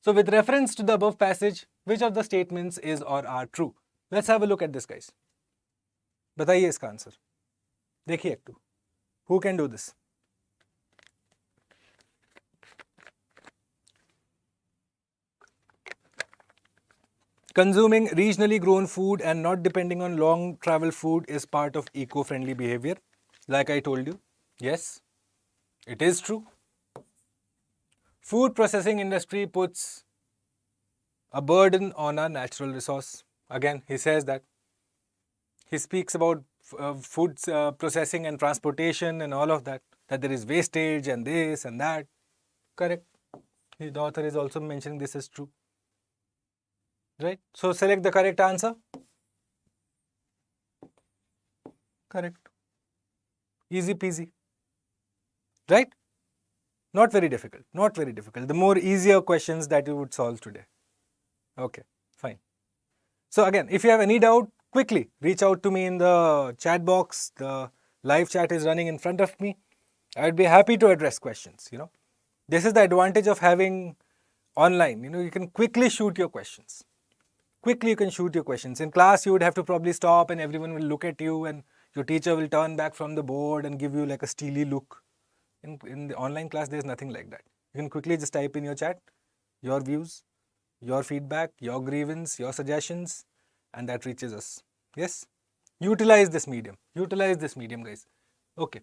So with reference to the above passage, which of the statements is or are true? Let's have a look at this, guys. बताइए इसका answer. देखिए एक. Who can do this? Consuming regionally grown food and not depending on long travel food is part of eco-friendly behavior. Like I told you, yes, it is true. Food processing industry puts a burden on our natural resource. Again, he says that. He speaks about food processing and transportation and all of that, that there is wastage and this and that. Correct. The author is also mentioning this is true. Right? So select the correct answer. Correct. Easy peasy. Right? Not very difficult, not very difficult. The more easier questions that you would solve today. Okay, fine. So again, if you have any doubt, quickly reach out to me in the chat box. The live chat is running in front of me. I'd be happy to address questions, This is the advantage of having online. You can quickly shoot your questions. Quickly you can shoot your questions. In class, you would have to probably stop and everyone will look at you and your teacher will turn back from the board and give you like a steely look. In the online class, there's nothing like that. You can quickly just type in your chat, your views, your feedback, your grievance, your suggestions, and that reaches us. Yes? Utilize this medium. Utilize this medium, guys. Okay,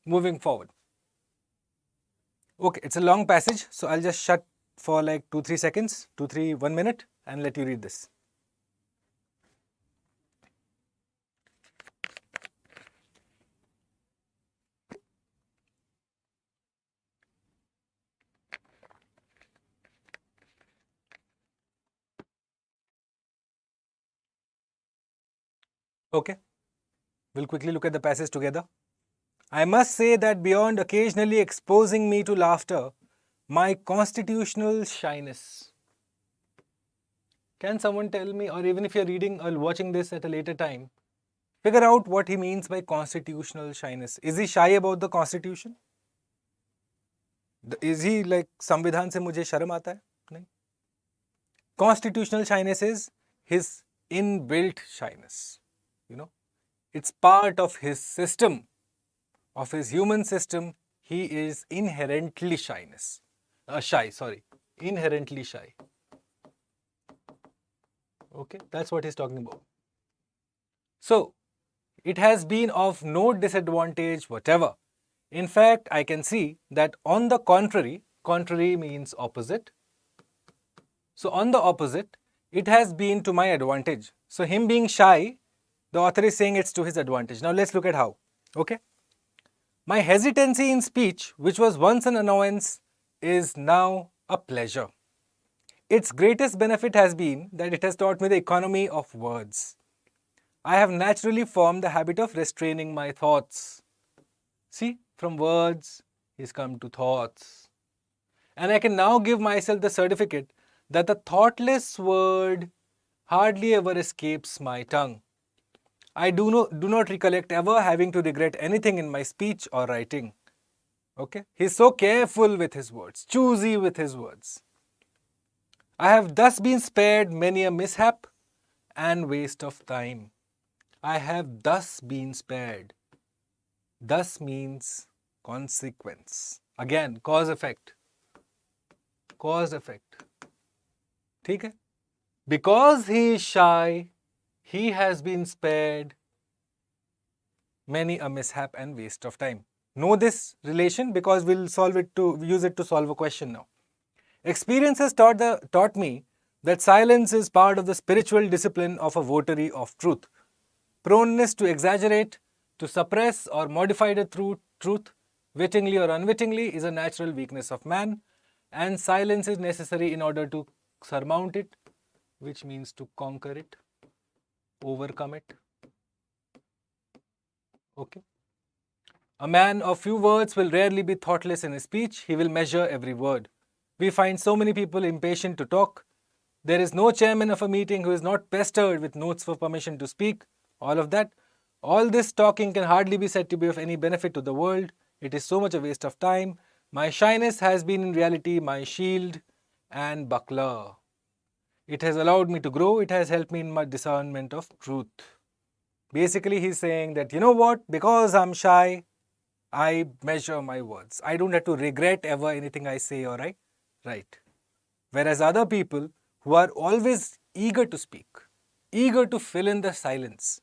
moving forward. Okay, it's a long passage, so I'll just shut for like 2-3 seconds, 1 minute, and let you read this. Okay, we'll quickly look at the passage together. I must say that beyond occasionally exposing me to laughter, my constitutional shyness. Can someone tell me, or even if you're reading or watching this at a later time, figure out what he means by constitutional shyness. Is he shy about the constitution? Is he like संविधान से मुझे शर्म आता है? नहीं. Constitutional shyness is his inbuilt shyness. It's part of his system, of his human system. He is inherently inherently shy. Okay, that's what he's talking about. So, it has been of no disadvantage whatever. In fact, I can see that on the contrary means opposite. So, on the opposite, it has been to my advantage. So, him being shy, the author is saying it's to his advantage. Now, let's look at how. Okay. My hesitancy in speech, which was once an annoyance, is now a pleasure. Its greatest benefit has been that it has taught me the economy of words. I have naturally formed the habit of restraining my thoughts. See, from words, he's come to thoughts. And I can now give myself the certificate that the thoughtless word hardly ever escapes my tongue. I do not recollect ever having to regret anything in my speech or writing. Okay? He's so careful with his words, choosy with his words. I have thus been spared many a mishap and waste of time. I have thus been spared. Thus means consequence. Again, cause effect. Cause effect. ठीक है? Because he is shy, he has been spared many a mishap and waste of time. Know this relation because we'll use it to solve a question now. Experience has taught me that silence is part of the spiritual discipline of a votary of truth. Proneness to exaggerate, to suppress or modify the truth, wittingly or unwittingly, is a natural weakness of man, and silence is necessary in order to surmount it, which means to conquer it, overcome it. Okay. A man of few words will rarely be thoughtless in his speech. He will measure every word. We find so many people impatient to talk. There is no chairman of a meeting who is not pestered with notes for permission to speak. All of that. All this talking can hardly be said to be of any benefit to the world. It is so much a waste of time. My shyness has been in reality my shield and buckler. It has allowed me to grow. It has helped me in my discernment of truth. Basically, he's saying that, you know what, because I'm shy, I measure my words. I don't have to regret ever anything I say or I write. Whereas other people who are always eager to speak, eager to fill in the silence,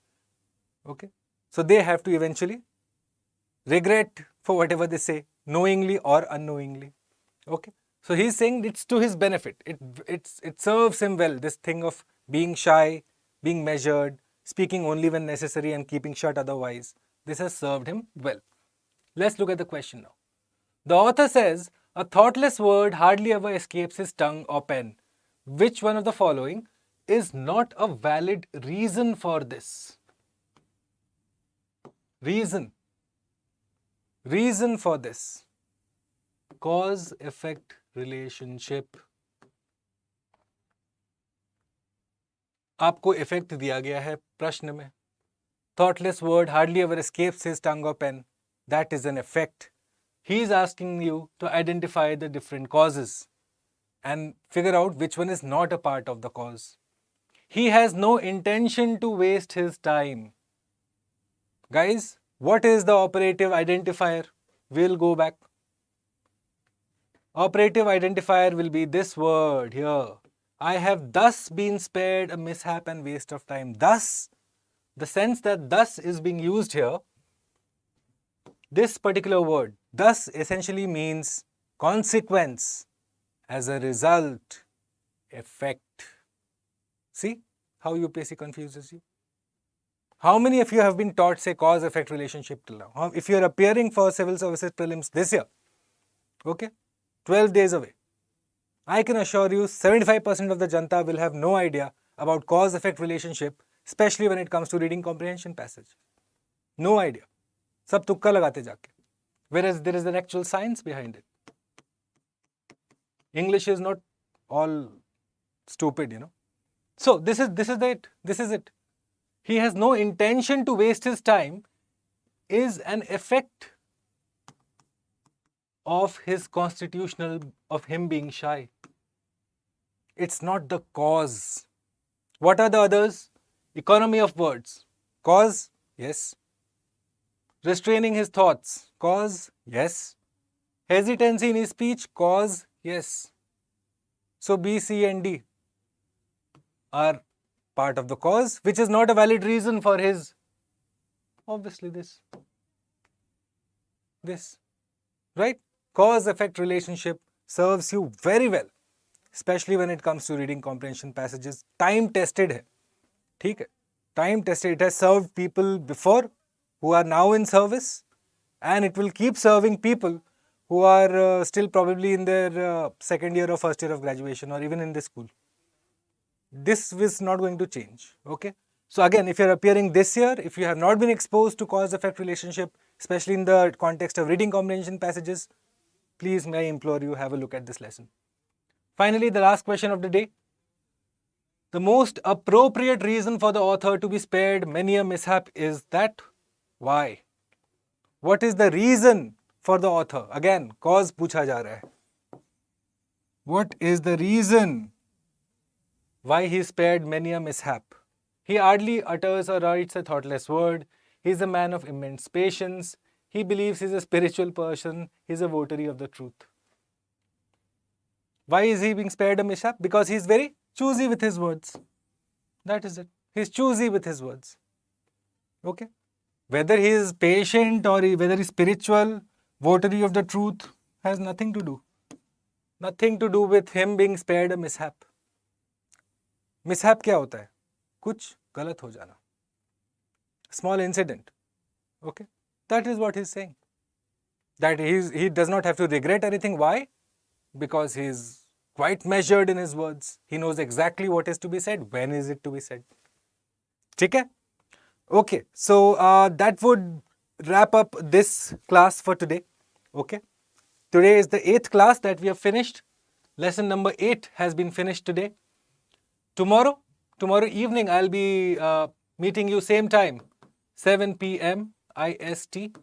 okay, so they have to eventually regret for whatever they say, knowingly or unknowingly. Okay, so he's saying it's to his benefit. It serves him well, this thing of being shy, being measured, speaking only when necessary and keeping shut otherwise. This has served him well. Let's look at the question now. The author says, a thoughtless word hardly ever escapes his tongue or pen. Which one of the following is not a valid reason for this? Reason for this. cause effect relationship. आपको effect दिया गया है प्रश्न में. Thoughtless word hardly ever escapes his tongue or pen. That is an effect. He is asking you to identify the different causes and figure out which one is not a part of the cause. He has no intention to waste his time. Guys, what is the operative identifier? We'll go back. Operative identifier will be this word here. I have thus been spared a mishap and waste of time. Thus, the sense that thus is being used here, this particular word, thus essentially means consequence, as a result, effect. See how UPSC confuses you? How many of you have been taught, say, cause-effect relationship till now? If you are appearing for Civil Services Prelims this year, okay, 12 days away, I can assure you 75% of the Janta will have no idea about cause-effect relationship, especially when it comes to reading comprehension passage. No idea. Sab tukka lagate jaake. Whereas there is an actual science behind it. English is not all stupid, you know. So this is it. He has no intention to waste his time is an effect of his constitutional, of him being shy. It's not the cause. What are the others? Economy of words. Cause? Yes. Restraining his thoughts. Cause? Yes. Hesitancy in his speech. Cause? Yes. So B, C and D are part of the cause, which is not a valid reason for his, obviously this, right? Cause-effect relationship serves you very well, especially when it comes to reading comprehension passages. Time-tested hai, theek hai? Time-tested. It has served people before who are now in service, and it will keep serving people who are still probably in their second year or first year of graduation, or even in this school. This is not going to change, okay? So again, if you're appearing this year, if you have not been exposed to cause-effect relationship, especially in the context of reading comprehension passages, please, may I implore you, have a look at this lesson. Finally, the last question of the day. The most appropriate reason for the author to be spared many a mishap is that. Why? What is the reason for the author? Again, cause पूछा जा रहा है. What is the reason why he spared many a mishap? He hardly utters or writes a thoughtless word. He is a man of immense patience. He believes he is a spiritual person. He is a votary of the truth. Why is he being spared a mishap? Because he is very choosy with his words. That is it. He is choosy with his words. Okay? Whether he is patient or whether he is spiritual, votary of the truth, has nothing to do. Nothing to do with him being spared a mishap. Mishap क्या होता है? कुछ गलत हो जाना. Small incident. Okay? That is what he is saying. That he does not have to regret anything. Why? Because he is quite measured in his words. He knows exactly what is to be said, when is it to be said. ठीक है? Okay, so that would wrap up this class for today. Okay? Today is the 8th class that we have finished. Lesson number 8 has been finished today. Tomorrow evening, I'll be meeting you same time, 7 p.m. IST.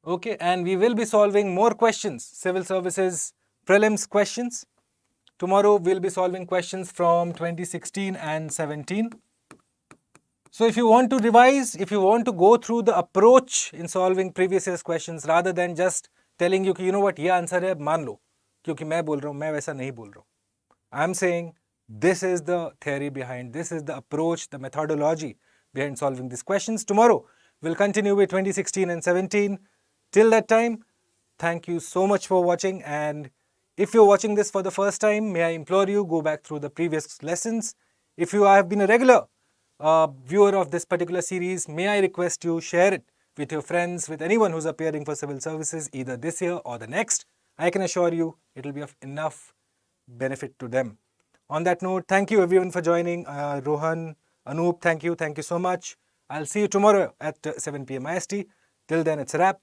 Okay, and we will be solving more questions, civil services prelims questions. Tomorrow we'll be solving questions from 2016 and 17. So if you want to revise, if you want to go through the approach in solving previous year's questions rather than just telling you, you know what, ये answer है, मान लो, क्योंकि मैं बोल रहा हूँ, मैं वैसा नहीं बोल रहा हूँ. I'm saying this is the theory behind, this is the approach, the methodology behind solving these questions. Tomorrow we'll continue with 2016 and 17. Till that time, thank you so much for watching, and if you're watching this for the first time, may I implore you, go back through the previous lessons. If you have been a regular viewer of this particular series, may I request you share it with your friends, with anyone who's appearing for civil services either this year or the next. I can assure you it will be of enough benefit to them. On that note, thank you everyone for joining. Rohan, Anoop, thank you so much. I'll see you tomorrow at 7 p.m. IST. Till then, it's a wrap.